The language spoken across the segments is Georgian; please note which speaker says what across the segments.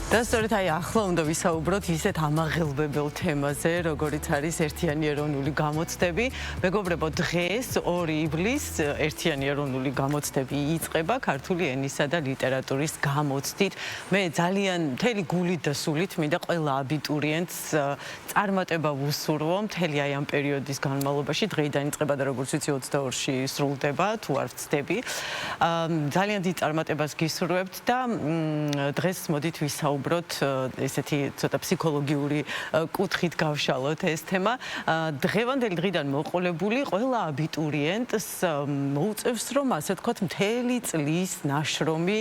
Speaker 1: და სწორედ აი ახლა უნდა ვისაუბროთ ისეთ ამაღელბებელ თემაზე, როგორიც არის ერთიანი ეროვნული გამოცდები. მეგობრებო, დღეს 2 ივლისს ერთიანი ეროვნული გამოცდები იწყება ქართული ენისა და ლიტერატურის გამოცდით. მე ძალიან მთელი გულით და სულით მინდა ყველა აბიტურიენტს წარმატება ვუსურვო მთელი აი ამ პერიოდის განმავლობაში. დღეიდან იწყება და როგორც ვიცი 22-ში სრულდება, თუ არ ვცდები. ძალიან დიდ წარმატებას გისურვებთ და დღეს მოდით ვისაუბროთ ესეთი ცოტა ფსიქოლოგიური კუთხით გავშალოთ ეს თემა. დღევანდელი დღიდან მოყოლებული ყველა აბიტურიენტს მოუწევს რომ ასე ვთქვათ მთელი წლის ნაშრომი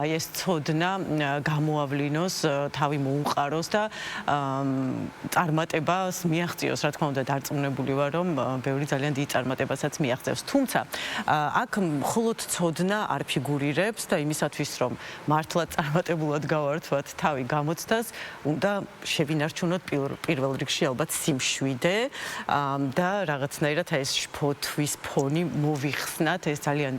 Speaker 1: აი ეს ცოდნა გამოავლინოს, თავი მოუყაროს და წარმატებას მიაღწიოს. რა თქმა უნდა დარწმუნებული ვარ რომ ბევრი ძალიან დიდ წარმატებასაც მიაღწევს. თუმცა აქ მხოლოდ ცოდნა არ ფიგურირებს და იმისათვის რომ მართლა წარმატებულად გავართვათ თავი გამოცდას, უნდა შევინარჩუნოთ პირველ რიგში ალბათ სიმშვიდე და რაღაცნაირად ეს შფოთვის ფონი მოვიხსნათ. ეს ძალიან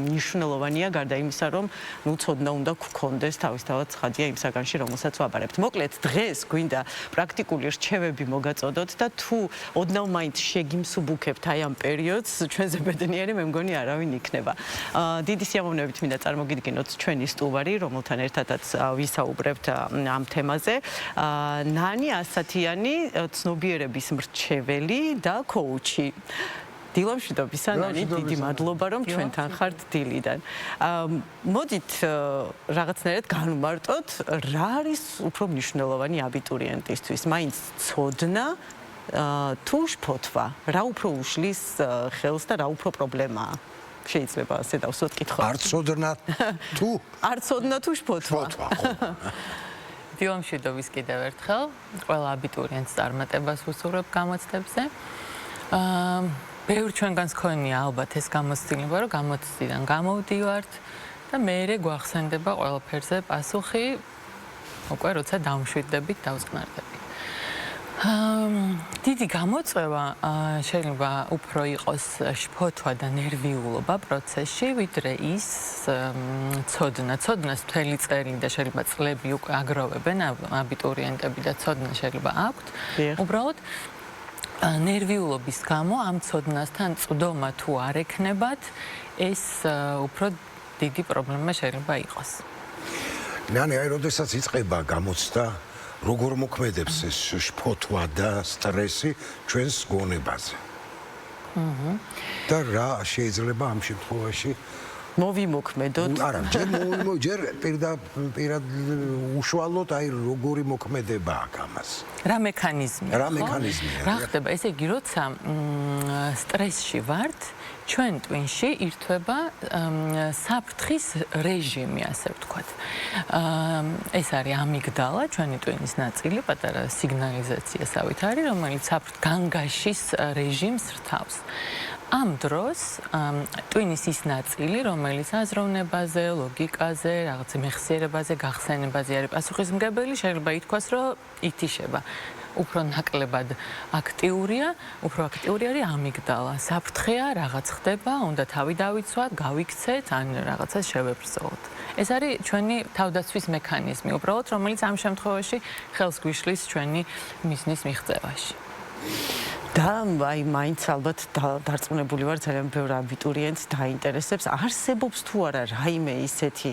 Speaker 1: მნიშვნელოვანია გარდა იმისა, რომ ცოდნა უნდა გქონდეს თავისთავად ცხადია იმ საგანში, რომელსაც ვაბარებთ. მოკლედ დღეს გვინდა პრაქტიკული რჩევები მოგაწოდოთ და თუ ოდნავ მაინც შეგიმსუბუქებთ აი ამ პერიოდს, ჩვენზე ბედნიერი მე მგონი არავინ იქნება. დიდი სიამოვნებით მინდა წარმოგიდგინოთ ჩვენი სტუმარი, რომელთან ერთადაც ვისაუბრებთ ამ თემაზე. ნანი ასათიანი, ცნობიერების მრჩეველი და კოუჩი. დილამშვიდობისა, ნანი, დიდი მადლობა რომ ჩვენთან ხართ დილიდან. მოდით რაღაცნაირად განვმარტოთ, რა არის უფრო მნიშვნელოვანი აბიტურიენტისთვის? მაინც ცოდნა თუ შფოთვა? რა უფრო უშლის ხელს და რა უფრო პრობლემაა? შეიძლება ასე დავსვათ კითხვა.
Speaker 2: არ ცოდნა თუ?
Speaker 1: არ ცოდნა თუ შფოთვა?
Speaker 2: შფოთვა, ხო.
Speaker 3: დილამშვიდობის კიდევ ერთხელ. ყველა აბიტურიენტს წარმატებას ვუსურვებ გამოცდებზე. ბევრ ჩვენგანს ქონია ალბათ ეს გამოცდილება, რომ გამოცდიდან გამოვდივართ და მეერე გვახსენდება ყველაფერზე პასუხი, უკვე როცა დავმშვიდდებით, დავწყნარდებით. დიდი გამოწვევა შეიძლება უფრო იყოს შფოთვა და ნერვიულობა პროცესში, ვიდრე ის ცოდნა. ცოდნას მთელი წელი და შეიძლება წლები უკვე აგროვებენ აბიტურიენტები და ცოდნა შეიძლება აქვთ. უბრალოდ ნერვიულობის გამო ამ ცოდნასთან წვდომა თუ არ ექნებათ, ეს უფრო დიდი პრობლემა შეიძლება იყოს.
Speaker 2: ნანი, აი როდესაც იწყება გამოცდა, როგორ მოქმედებს ეს შფოთვა და სტრესი ჩვენს გონებაზე? და რა შეიძლება ამ შემთხვევაში
Speaker 1: მოვიმოქმედოთ?
Speaker 2: არა, ჯერ პირად უშუალოდ აი როგორი მოქმედება აქვს ამას?
Speaker 3: რა მექანიზმია?
Speaker 2: რა მექანიზმია?
Speaker 3: რა ხდება? ესე იგი, როცა სტრესში ვართ, ჩვენ ტვინში ირთვება საფრთხის რეჟიმი, ასე ვთქვათ. ეს არის ამიგდალა, ჩვენი ტვინის ნაწილი, პატარა სიგნალიზაციასავით არის, რომელიც განგაშის რეჟიმს რთავს. ამ დროს ტვინის ის ნაწილი, რომელიც აზროვნებაზე, ლოგიკაზე, რაღაც მეხსიერებაზე, გახსენებაზე არის პასუხისმგებელი, შეიძლება ითქვას, რომ ითიშება. უფრო ნაკლებად აქტიურია, უფრო აქტიური არის ამიგდალა. საფრთხეა, რაღაც ხდება, უნდა თავი დავიცვათ, გავიქცეთ, ან რაღაცას შევებრძოლოთ. ეს არის ჩვენი თავდაცვის მექანიზმი, უბრალოდ რომელიც ამ შემთხვევაში ხელს გვიშლის ჩვენი მიზნის მიღწევაში.
Speaker 1: და აი მაინც ალბათ დარწმუნებული ვარ ძალიან ბევრ აბიტურიენტს დაინტერესებს, არსებობს თუ არა რაიმე ისეთი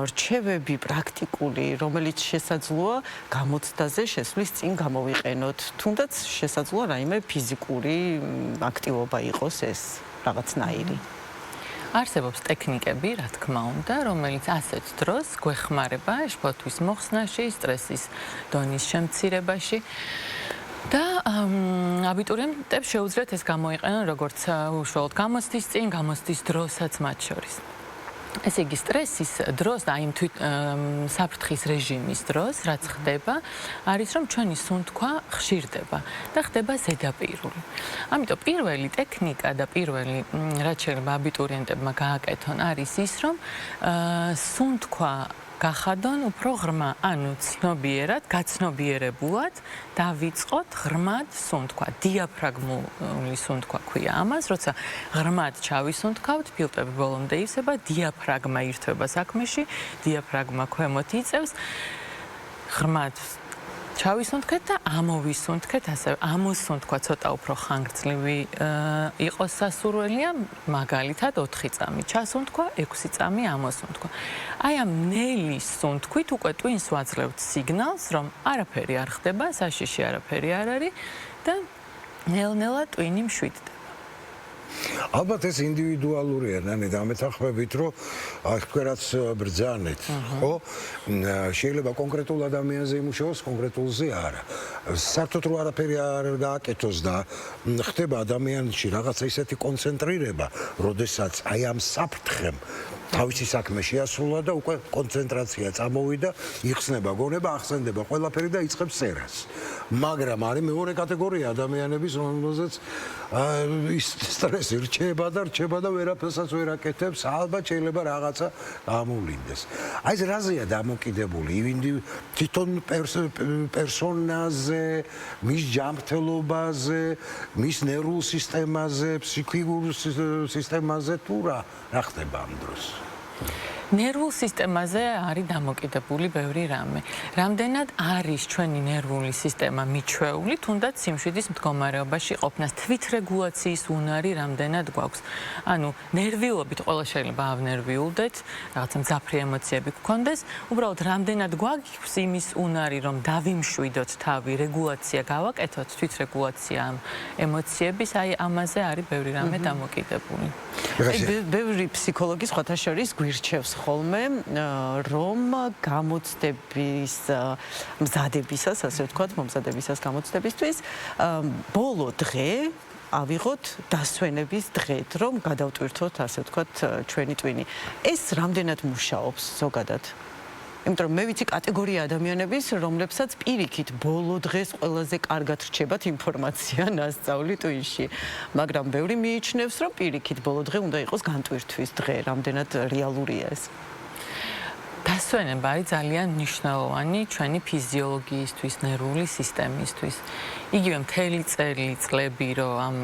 Speaker 1: რჩევები პრაქტიკული, რომელიც შესაძლოა გამოცდაზე შესვლის წინ გამოვიყენოთ, თუნდაც შესაძლოა რაიმე ფიზიკური აქტივობა იყოს ეს რაღაცნაირი.
Speaker 3: არსებობს ტექნიკები, რა თქმა უნდა, რომელიც ასეთ დროს გვეხმარება შფოთვის მოხსნაში, სტრესის დონის შემცირებაში. და აბიტურიენტებს შეუძლიათ ეს გამოიყენონ როგორც უშუალოდ გამოცდის წინ, გამოცდის დროსაც მათ შორის. ესე იგი, სტრესის დროს და იმ საფრთხის რეჟიმის დროს, რაც ხდება, არის რომ ჩვენი სუნთქვა ხშირდება და ხდება ზედაპირული. ამიტომ პირველი ტექნიკა და პირველი რაც შეიძლება აბიტურიენტებმა გააკეთონ არის ის, რომ სუნთქვა გახადონ უფრო ღრმა, ანუ ცნობიერად, გაცნობიერებულად დავიწყოთ ღრმად სუნთქვა. დიაფრაგმული სუნთქვა ქვია ამას, როცა ღრმად ჩავისუნთქავთ, ფილტვები ბოლომდე ივსება, დიაფრაგმა ირთვება საქმეში, დიაფრაგმა ქვემოთ იწევს ღრმად ჩავისუნთქეთ და ამოვისუნთქეთ, ასე ამოსუნთქვა ცოტა უფრო ხანგრძლივი იყოს სასურველია, მაგალითად 4 წამი ჩასუნთქვა, 6 წამი ამოსუნთქვა. აი ამ ნელის სუნთქვით უკვე ტვინს ვაძლევთ სიგნალს, რომ არაფერი არ ხდება, საშიში არაფერი არ არის და ნელ-ნელა ტვინი მშვიდდება.
Speaker 2: ალბათ ეს ინდივიდუალურია, ნანე დამეთანხმებით, რომ თქვენაც ბრძანეთ, ხო? შეიძლება კონკრეტულ ადამიანზე იმუშაოს, კონკრეტულზე არა. საერთოდ რო არაფერი არ გააკეთოს და ხდება ადამიანში რაღაცა ისეთი კონცენტრირება, როდესაც აი ამ საფრთხემ თავისი საქმე შეასრულა და უკვე კონცენტრაცია წამოვიდა, იხსნება გონება, ახსენდება ყველაფერი და იწყებს სერას. მაგრამ არის მეორე კატეგორია ადამიანების, რომელზეც ის სტრესი რჩება და ვერაფერსაც ვერ აკეთებს, ალბათ შეიძლება რაღაცა გამოვლინდეს. აი ეს რაზეა დამოკიდებული? თვითონ პერსონაზე, მის ჯანმრთელობაზე, მის ნერვულ სისტემაზე, ფსიქიკურ სისტემაზე თუ რა ხდება ამ დროს?
Speaker 3: ნერვულ სისტემაზე არის დამოკიდებული ბევრი რამე. რამდენად არის ჩვენი ნერვული სისტემა მიჩვეული, თუნდაც სიმშვიდის მდგომარეობაში ყოფნას, თვითრეგულაციის უნარი რამდენად გვაქვს. ანუ ნერვიულობით ყველა შეიძლება ავნერვიულდეთ, რაღაცა მძაფრი ემოციები გქონდეს, უბრალოდ რამდენად გვაქვს იმის უნარი, რომ დავიმშვიდოთ თავი, რეგულაცია გავაკეთოთ, თვითრეგულაცია ამ ემოციების, აი ამაზე არის ბევრი რამე დამოკიდებული.
Speaker 1: ბევრი ფსიქოლოგი სხვათა შორის გვირჩევს ხოლმე, რომ გამოცდების მზადებისას, ასე ვთქვათ, მომზადებისას გამოცდებისთვის, ბოლო დღე ავიღოთ დასვენების დღედ, რომ გადავტვირთოთ, ასე ვთქვათ, ჩვენი ტვინი. ეს რამდენად მუშაობს ზოგადად? იმიტომ რომ მე ვიცი კატეგორია ადამიანების, რომლებსაც პირიქით ბოლო დღეს ყველაზე კარგად რჩებათ ინფორმაცია ნასწავლი ტვინში. მაგრამ ბევრი მიიჩნევს, რომ პირიქით ბოლო დღე უნდა იყოს განტვირთვის დღე, რამდენად რეალურია ეს.
Speaker 3: დასვენება არის ძალიან მნიშვნელოვანი ჩვენი ფიზიოლოგიისთვის, ნერვული სისტემისთვის. იგივე მთელი წელი-წლები, რომ ამ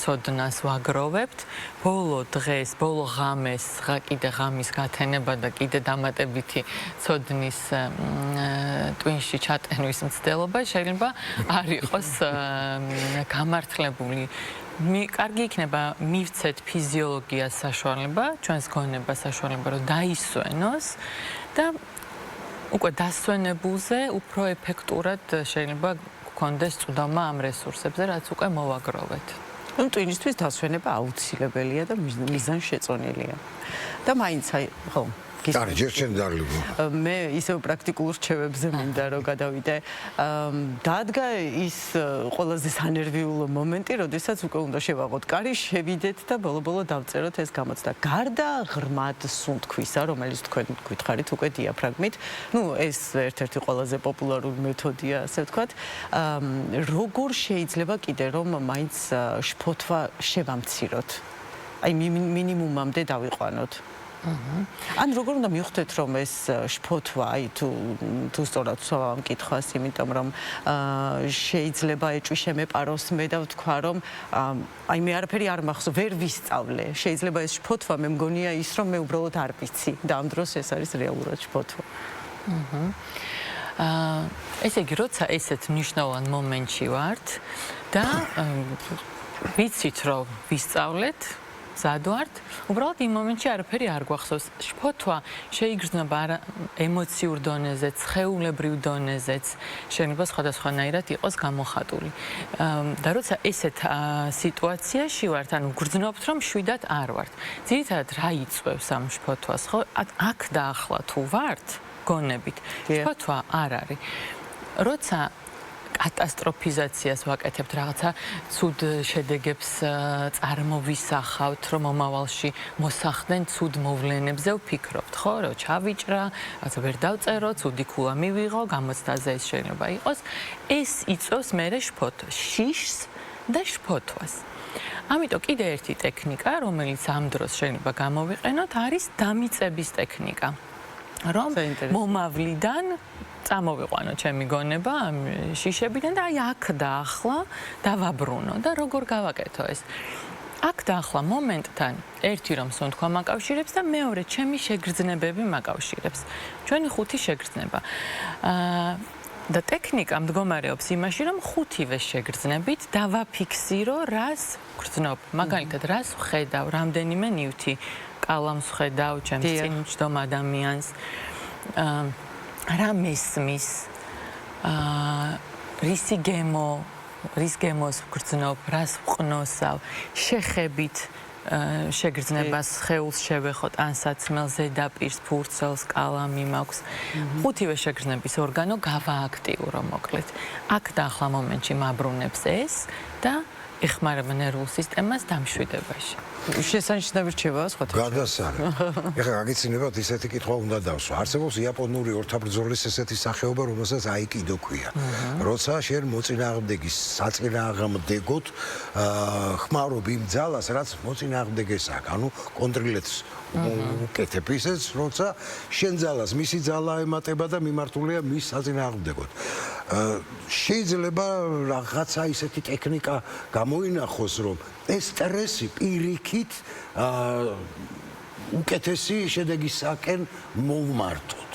Speaker 3: ცოდნას ვაგროვებთ, ბოლო დღეს, ბოლო ღამეს, კიდე ღამის გათენება და კიდე დამატებითი ცოდნის ტვინში ჩატენვის მცდელობა შეიძლება არ იყოს გამართლებული. კარგი იქნება მივცეთ ფიზიოლოგიას საშუალება, ჩვენს გონებას საშუალება, რომ დაისვენოს და უკვე დასვენებულზე უფრო ეფექტურად შეიძლება გქონდეს წვდომა ამ რესურსებზე, რაც უკვე მოვაგროვეთ.
Speaker 1: ნუ ტვინისთვის დასვენება აუცილებელია და მიზანშეწონილია. და მაინც აი, ხო,
Speaker 2: არი ჯერ შენ დარლიბო.
Speaker 1: მე ისევ პრაქტიკულ რჩევებზე მინდა რომ გადავიდე. დადგა ის ყველაზე სანერვიულო მომენტი, როდესაც უკვე უნდა შევაღოთ კარი, შევიდეთ და ბოლო-ბოლო დავწეროთ ეს გამოცდა. გარდა ღრმად სუნთქვისა, რომელიც თქვენ გითხარით უკვე დიაფრაგმით, ნუ ეს ერთ-ერთი ყველაზე პოპულარული მეთოდია, ასე ვთქვათ. როგორ შეიძლება კიდე რომ მაინც შფოთვა შევამციროთ? აი მინიმუმამდე დავიყვანოთ. ან როგორ უნდა მივხვდეთ რომ ეს შფოთვა, აი თუ სწორად ვსვამ კითხვას, იმიტომ რომ შეიძლება ეჭვი შემეპაროს მე და ვთქვა რომ აი მე არაფერი არ მახსოვს, ვერ ვისწავლე. შეიძლება ეს შფოთვა მე მგონია ის რომ მე უბრალოდ არ ვიცი და ამ დროს ეს არის რეალურად შფოთვა.
Speaker 3: ესე იგი, როცა ესეთ მნიშვნელოვან მომენტში ვართ და ვიცით რომ ვისწავლეთ, მზად ვართ, უბრალოდ იმ მომენტში არაფერი არ გვახსოვს. შფოთვა შეიგრძნობა ემოციურ დონეზე, ცხეულებრივ დონეზეც, შეიძლება სხვადასხვანაირად იყოს გამოხატული. და როცა ესეთ სიტუაციაში ვართ, ანუ გრძნობთ, რომ შვიდად არ ვართ. ძირითადად რა იწვევს ამ შფოთვას, ხო? აქ და ახლა თუ ვართ, გონებით, შფოთვა არ არის. როცა კატასტროფიზაციას ვაკეთებთ, რაღაცა ცუდ შედეგებს წარმოვისახავთ, რომ მომავალში მოსახდენ ცუდ მოვლენებზე ვფიქრობთ, ხო? რომ ჩავიჭრა, რაღაცა ვერ დავწერო, ცუდი ქულა მივიღო, გამოცდაზე ეს შეიძლება იყოს. ეს იწვევს მერე შიშს და შფოთვას. ამიტომ კიდე ერთი ტექნიკა, რომელიც ამ დროს შეიძლება გამოვიყენოთ, არის დამიწების ტექნიკა. რომ მომავლიდან წამოვიყვანო ჩემი გონება ამ შიშებიდან და აი აქ და ახლა დავაბრუნო და როგორ გავაკეთო ეს. აქ დაახლა მომენტთან ერთი რომ სუნთქვა მაკავშირებს და მეორე ჩემი შეგრძნებები მაკავშირებს. ჩვენი ხუთი შეგრძნება. და ტექნიკა მდგომარეობს იმაში, რომ ხუთივე შეგრძნებით დავაფიქსირო, რას გრძნობ. მაგალითად, რას ვხედავ, რამდენიმე ნივთი, კალამს ვხედავ, ჩემს წინ მჯდომ ადამიანს, რა მესმის, რის გემოს ვგრძნობ, რას ვყნოსავ, შეხებით შეგრძნებას სხეულს შევეხოთ, ან საცმელს, ზედაპირს, ფურცელს, კალამი მაქვს. ხუთივე შეგრძნების ორგანო გავააქტიურო, მოკლედ. აქ დაახლა მომენტში მაბრუნებს ეს და ეხმარება ნერვულ სისტემას დამშვიდებაში.
Speaker 1: შესანიშნავი რჩევაა სხვათა შორის.
Speaker 2: გადასარევ. ეხლა გაგიცინებათ ისეთი კითხვა უნდა დავსვა. არსებობს იაპონური ორთაბრძოლის ესეთი სახეობა, რომელსაც აიკიდო ქვია. როცა შენ მოწინააღმდეგის საწინააღმდეგოდ ხმარობ იმ ძალას, რაც მოწინააღმდეგეს აქვს. ანუ კონტრილებს უკეთებ ისეც, როცა შენ ძალას მისი ძალა ემატება და მიმართულია მის საწინააღმდეგოდ. შეიძლება რაღაცა ისეთი ტექნიკა გამოინახოს, რომ ეს სტრესი პირიქით უკეთესი შედეგისაკენ მოვმართოთ.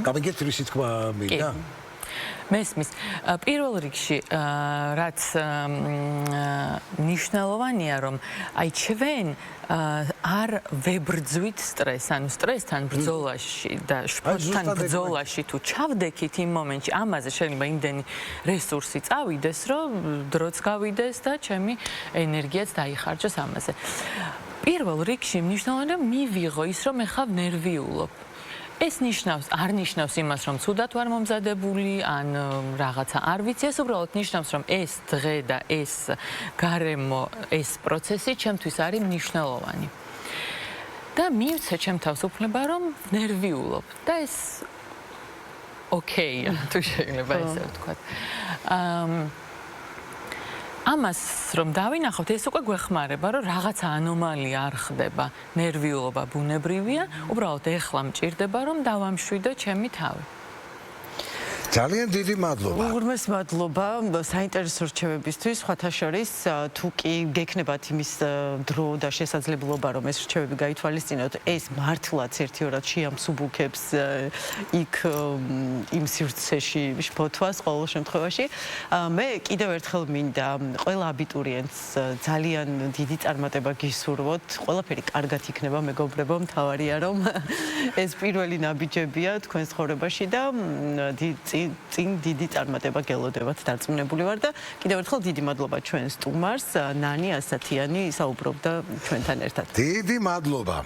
Speaker 2: გამიგეთ რისი თქვა მინდა?
Speaker 3: მესმის. პირველ რიგში, რაც მნიშვნელოვანია, რომ აი ჩვენ არ ვებრძვით სტრესს, ანუ სტრესთან ბრძოლაში და შფოთთან ბრძოლაში თუ ჩავდექით იმ მომენტში, ამაზე შეიძლება იმდენი რესურსი წავიდეს, რომ დროც გავიდეს და ჩემი ენერგიაც დაიხარჯოს ამაზე. პირველ რიგში მნიშვნელოვანია, რომ მივიღო ის, რომ ეხლა ნერვიულობ. ეს არ ნიშნავს იმას, რომ ცუდად ვარ მომზადებული, ან რაღაცა არ ვიცი, ეს უბრალოდ ნიშნავს, რომ ეს დღე და ეს გარემო, ეს პროცესი ჩემთვის არის მნიშვნელოვანი. და მივცე ჩემ თავს უფლება, რომ ნერვიულობ და ეს ოკეია, თუ შეიძლება ესე ვთქვათ. ამას რომ დავინახავთ, ეს უკვე გვეხმარება, რომ რაღაცა ანომალია არ ხდება, ნერვიულობა ბუნებრივია, უბრალოდ ეხლა მჭირდება, რომ დავამშვიდო ჩემი თავი.
Speaker 2: ძალიან დიდი მადლობა.
Speaker 1: უღრმეს მადლობა საინტერესო რჩევებისთვის. სხვათა შორის, თუ კი გექნებათ იმის დრო და შესაძლებლობა, რომ ეს რჩევები გაითვალისწინოთ, ეს მართლაც ერთიორად შეამსუბუქებს იქ იმ სივრცეში შფოთვას ყოველ შემთხვევაში. მე კიდევ ერთხელ მინდა ყველა აბიტურიენტს ძალიან დიდი წარმატება გისურვოთ. ყველაფერი კარგად იქნება, მეგობრებო, მთავარია რომ ეს პირველი ნაბიჯებია თქვენს ცხოვრებაში და წინ დიდი წარმატება გელოდებათ. დარწმუნებული ვარ და კიდევ ერთხელ დიდი მადლობა ჩვენ სტუმარს, ნანი ასათიანი საუბრობდა ჩვენთან ერთად.
Speaker 2: დიდი მადლობა.